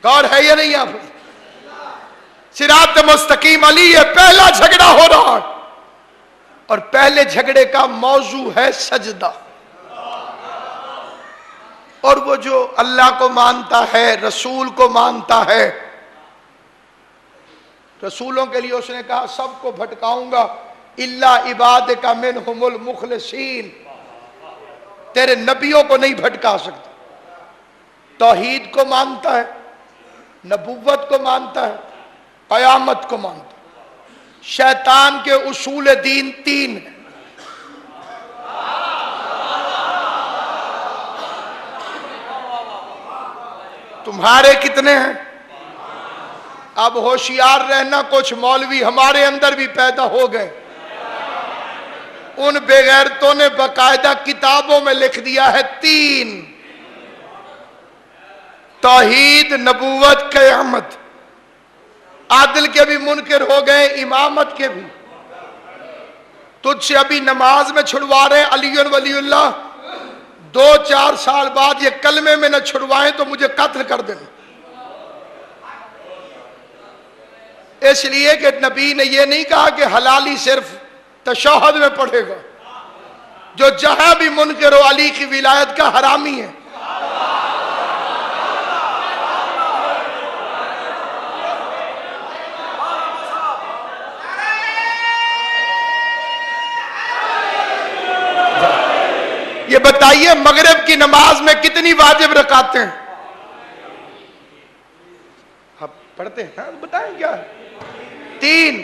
غور ہے یا نہیں آپ؟ صراط مستقیم علی ہے، پہلا جھگڑا ہو رہا ہے اور پہلے جھگڑے کا موضوع ہے سجدہ. اور وہ جو اللہ کو مانتا ہے، رسول کو مانتا ہے، رسولوں کے لیے اس نے کہا سب کو بھٹکاؤں گا الا عبادک منہم المخلصین، تیرے نبیوں کو نہیں بھٹکا سکتا. توحید کو مانتا ہے، نبوت کو مانتا ہے، قیامت کو مانتا ہے. شیطان کے اصول دین 3 ہیں. تمہارے کتنے ہیں؟ اب ہوشیار رہنا، کچھ مولوی ہمارے اندر بھی پیدا ہو گئے. ان بے غیرتوں نے باقاعدہ کتابوں میں لکھ دیا ہے 3: توحید، نبوت، قیامت. عادل کے بھی منکر ہو گئے، امامت کے بھی. تجھ سے ابھی نماز میں چھڑوا رہے ہیں علی ولی اللہ، 2-4 سال بعد یہ کلمے میں نہ چھڑوائیں تو مجھے قتل کر دینا. اس لیے کہ نبی نے یہ نہیں کہا کہ حلالی صرف تشہد میں پڑھے گا. جو جہاں بھی منکر ہو علی کی ولایت کا حرامی ہے. یہ بتائیے مغرب کی نماز میں کتنی واجب رکعتیں ہیں؟ آپ پڑھتے ہیں؟ ہاں بتائیں کیا ہے؟ 3.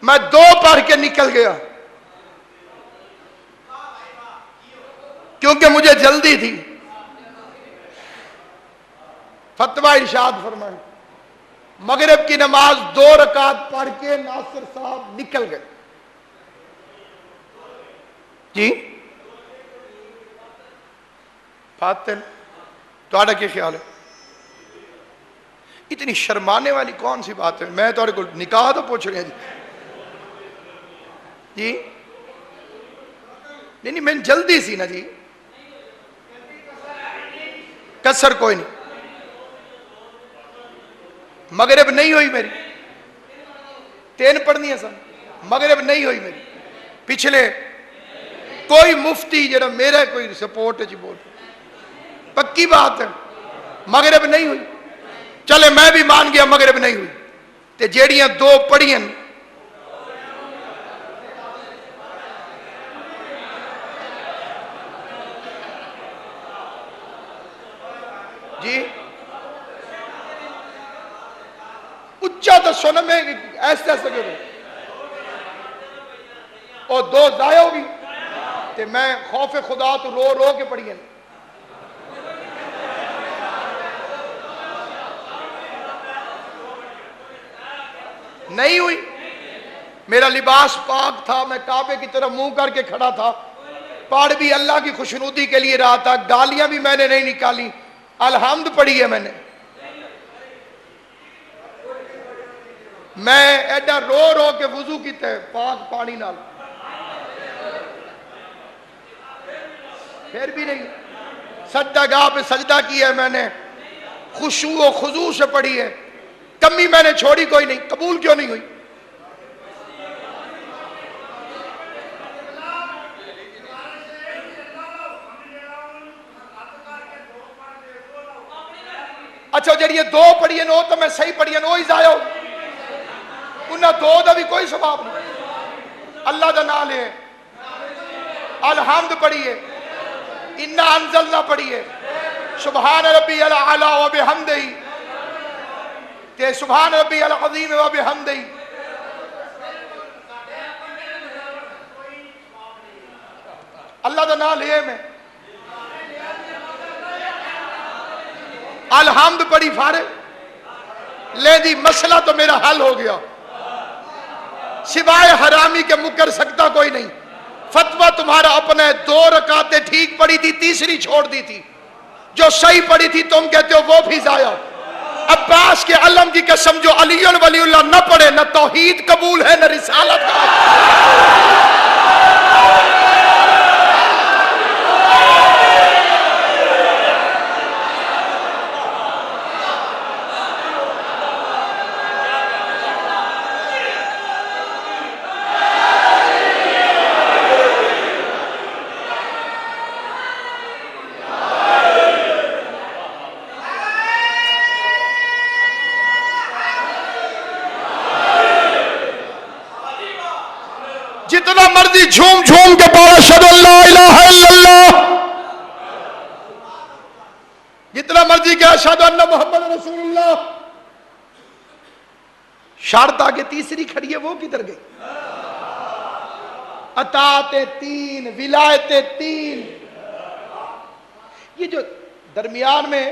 میں 2 پڑھ کے نکل گیا کیونکہ مجھے جلدی تھی. فتویٰ ارشاد فرمائیں. مغرب کی نماز 2 رکعت پڑھ کے ناصر صاحب نکل گئے. جی فاتن تھوڑا کیا خیال ہے؟ اتنی شرمانے والی کون سی بات ہے؟ میں تھوڑے کو نکاح تو پوچھ رہے ہیں جی. نہیں میں جلدی سی نا جی، کسر کوئی نہیں. مغرب نہیں ہوئی میری، 3 پڑھنی ہے سب. مغرب نہیں ہوئی میری. پچھلے کوئی مفتی جڑا میرا کوئی سپورٹ ہے جی بول، پکی بات ہے مغرب نہیں ہوئی. چلے میں بھی مان گیا مغرب نہیں ہوئی. تے جیڑیاں 2 پڑھیاں جی اچھا تو سن میں ایسے ایسے کرو اور 2 ضائع ہوگی. تے میں خوف خدا تو رو رو کے پڑھی ہیں. نہیں ہوئی. میرا لباس پاک تھا، میں کعبے کی طرف منہ کر کے کھڑا تھا. پڑھ بھی اللہ کی خوشنودی کے لیے رہا تھا. گالیاں بھی میں نے نہیں نکالی. الحمد پڑھی ہے میں نے. میں ایڈا رو رو کے وضو کیتا ہے پاک پانی نال، پھر بھی نہیں. سجدہ گاہ پہ سجدہ کیا ہے میں نے، خشوع و خضوع سے پڑھی ہے. کمی میں نے چھوڑی کوئی نہیں. قبول کیوں نہیں ہوئی؟ اچھا جڑی 2 پڑھی ہیں وہ تو میں صحیح پڑھی ہیں وہی ضائع ہو. انہاں 2 دا بھی کوئی ثواب نہیں. اللہ دا نام لے، الحمد پڑھیے، انا انزلنا پڑھیے، سبحان ربی الاعلی و بحمدہ، تے سبحان ربی العظیم و بحمدہ. اللہ دا نام لے میں الحمد پڑھی فارغ لے دی. مسئلہ تو میرا حل ہو گیا. سوائے حرامی کے مکر سکتا کوئی نہیں. فتویٰ تمہارا اپنا ہے. 2 رکعتیں ٹھیک پڑھی تھی، تیسری چھوڑ دی تھی. جو صحیح پڑھی تھی تم کہتے ہو وہ بھی ضائع. عباس کے علم کی قسم جو علی ولی اللہ نہ پڑھے، نہ توحید قبول ہے نہ رسالت کا. جتنا مرضی جھوم جھوم کے پڑھو اشہد ان لا الہ الا اللہ، جتنا مرضی کہ اشہد ان محمد رسول اللہ، شرط آگے تیسری کھڑی ہے، وہ کدھر گئی؟ اطاعت تین، ولایت تین، یہ جو درمیان میں